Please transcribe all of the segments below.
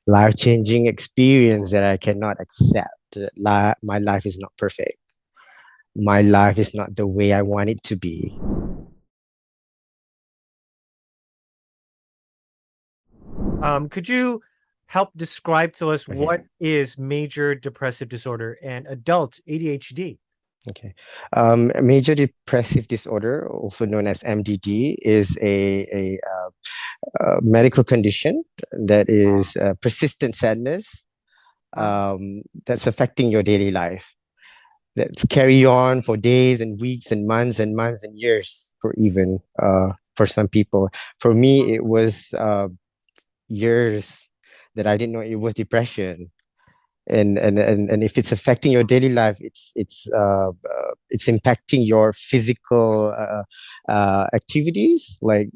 life-changing experience that I cannot accept. My life is not perfect. My life is not the way I want it to be. Could you help describe to us Okay. what is major depressive disorder and adult ADHD? Okay. Major depressive disorder, also known as MDD, is a medical condition that is persistent sadness Wow. that's affecting your daily life. That's carry on for days and weeks and months and years for even for some people. For me, it was years that I didn't know it was depression. And if it's affecting your daily life, it's impacting your physical activities, like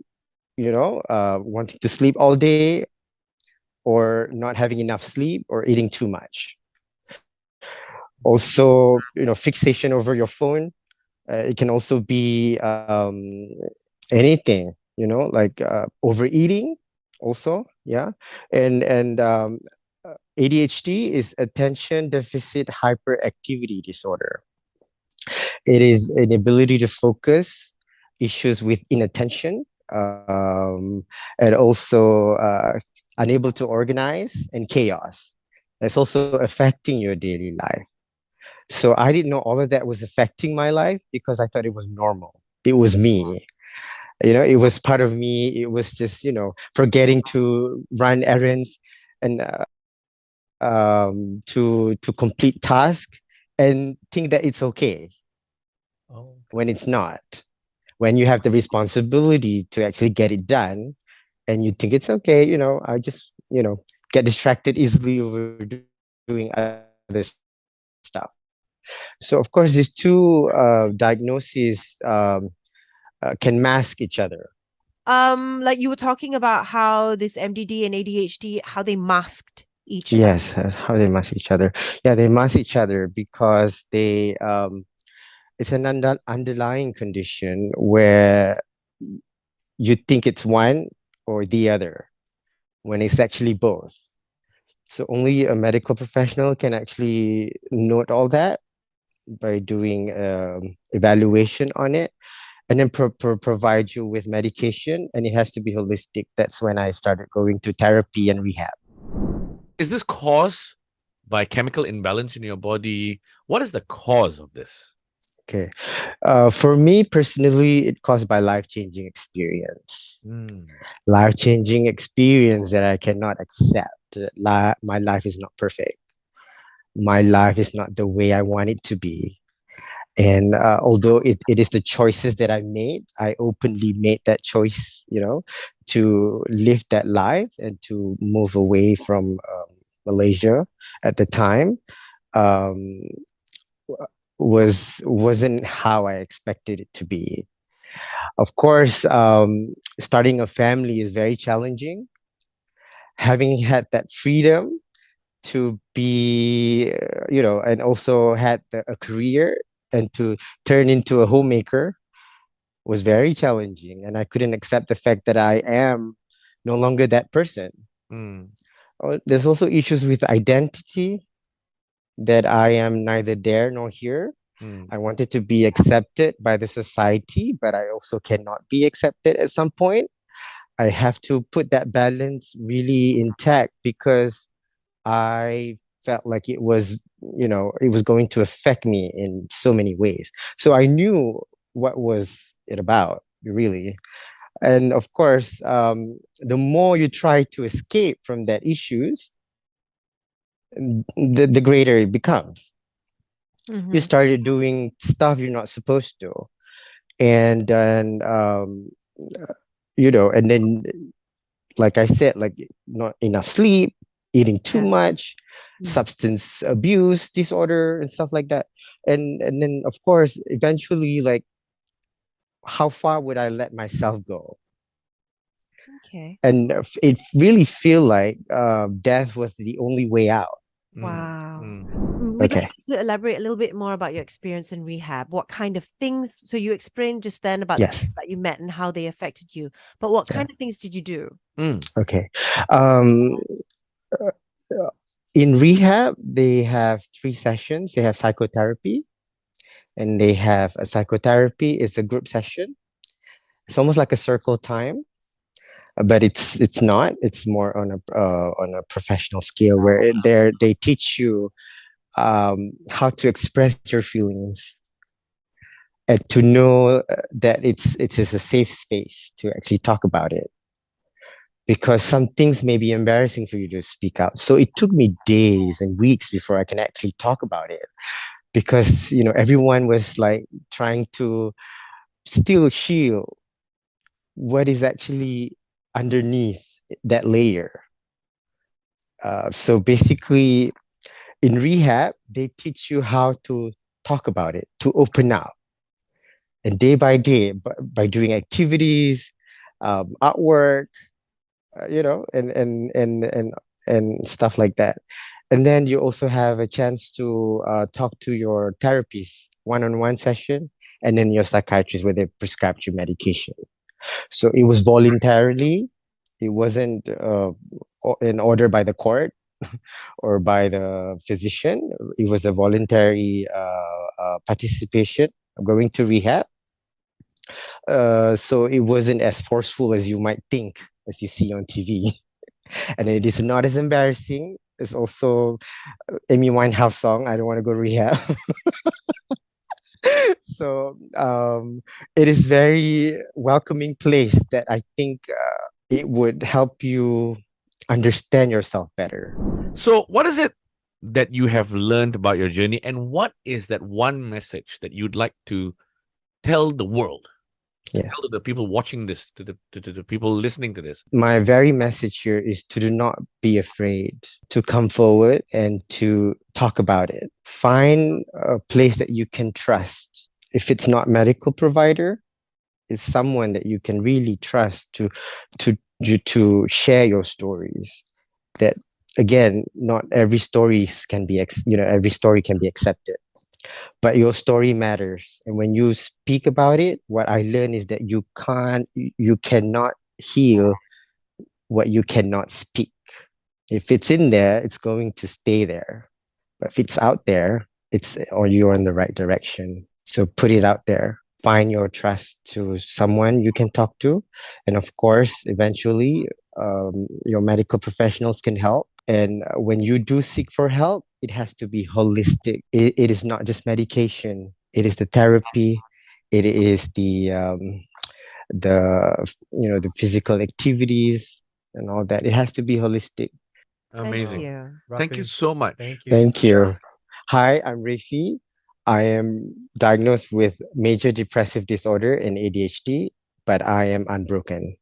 wanting to sleep all day or not having enough sleep or eating too much. Also, fixation over your phone. It can also be anything, like overeating also, yeah. And ADHD is attention deficit hyperactivity disorder. It is an ability to focus, issues with inattention, and also unable to organize and chaos. It's also affecting your daily life. So I didn't know all of that was affecting my life because I thought it was normal. It was me. It was part of me. It was just, forgetting to run errands and to complete tasks and think that it's okay Oh, when it's not. When you have the responsibility to actually get it done and you think it's okay, I just, get distracted easily over doing other stuff. So, of course, these two diagnoses can mask each other. Like you were talking about how this MDD and ADHD, how they masked each other. Yes, how they mask each other. Yeah, they mask each other because it's an underlying condition where you think it's one or the other when it's actually both. So only a medical professional can actually note all that by doing evaluation on it and then provide you with medication, and it has to be holistic. That's when I started going to therapy and rehab. Is this caused by chemical imbalance in your body? What is the cause of this? Okay. For me personally, it caused by life-changing experience. Mm. Life-changing experience that I cannot accept. My life is not perfect. My life is not the way I want it to be. And although it is the choices that I made, I openly made that choice, to live that life and to move away from Malaysia at the time. Um, wasn't how I expected it to be. Of course, starting a family is very challenging. Having had that freedom to be, and also had a career and to turn into a homemaker was very challenging. And I couldn't accept the fact that I am no longer that person. Mm. There's also issues with identity that I am neither there nor here. Mm. I wanted to be accepted by the society, but I also cannot be accepted at some point. I have to put that balance really intact because I felt like it was going to affect me in so many ways. So I knew what was it about, really. And of course, the more you try to escape from that issues, the greater it becomes. You Mm-hmm. started doing stuff you're not supposed to. And then, and then, like I said, like not enough sleep, eating too Yeah. much, Mm. substance abuse disorder and stuff like that. And then of course, eventually, like how far would I let myself go? Okay. And it really feel like death was the only way out. Mm. Wow. Mm. We'd like Okay. you to elaborate a little bit more about your experience in rehab. What kind of things? So you explained just then about the Yes. people that you met and how they affected you, but what Yeah. kind of things did you do? Mm. Okay. Um, In rehab, they have 3 sessions. They have psychotherapy, and they have a psychotherapy. It's a group session. It's almost like a circle time, but it's not. It's more on a professional scale where they teach you how to express your feelings and to know that it is a safe space to actually talk about it, because some things may be embarrassing for you to speak out. So it took me days and weeks before I can actually talk about it, because everyone was like trying to still shield what is actually underneath that layer. So basically, in rehab, they teach you how to talk about it, to open up, and day by day, by doing activities, artwork, and stuff like that. And then you also have a chance to talk to your therapist, one-on-one session, and then your psychiatrist where they prescribed you medication. So it was voluntarily. It wasn't an order by the court or by the physician. It was a voluntary participation of going to rehab. So it wasn't as forceful as you might think, as you see on TV. And it is not as embarrassing. It's also Amy Winehouse song, I Don't Want to Go to Rehab. So it is very welcoming place that I think it would help you understand yourself better. So, what is it that you have learned about your journey, and what is that one message that you'd like to tell the world? Yeah. Tell to the people watching this, to the people listening to this. My very message here is to do not be afraid to come forward and to talk about it. Find a place that you can trust. If it's not medical provider, it's someone that you can really trust to share your stories. That again, not every stories can be every story can be accepted, but your story matters. And when you speak about it, what I learned is that you cannot heal what you cannot speak. If it's in there, it's going to stay there. But if it's out there, or you're in the right direction. So put it out there. Find your trust to someone you can talk to. And of course, eventually, your medical professionals can help. And when you do seek for help, it has to be holistic. It is not just medication. It is the therapy. It is the physical activities and all that. It has to be holistic. Amazing. Thank Thank you you. so much. Thank you. Thank you. Hi, I'm Refie. I am diagnosed with major depressive disorder and ADHD, but I am unbroken.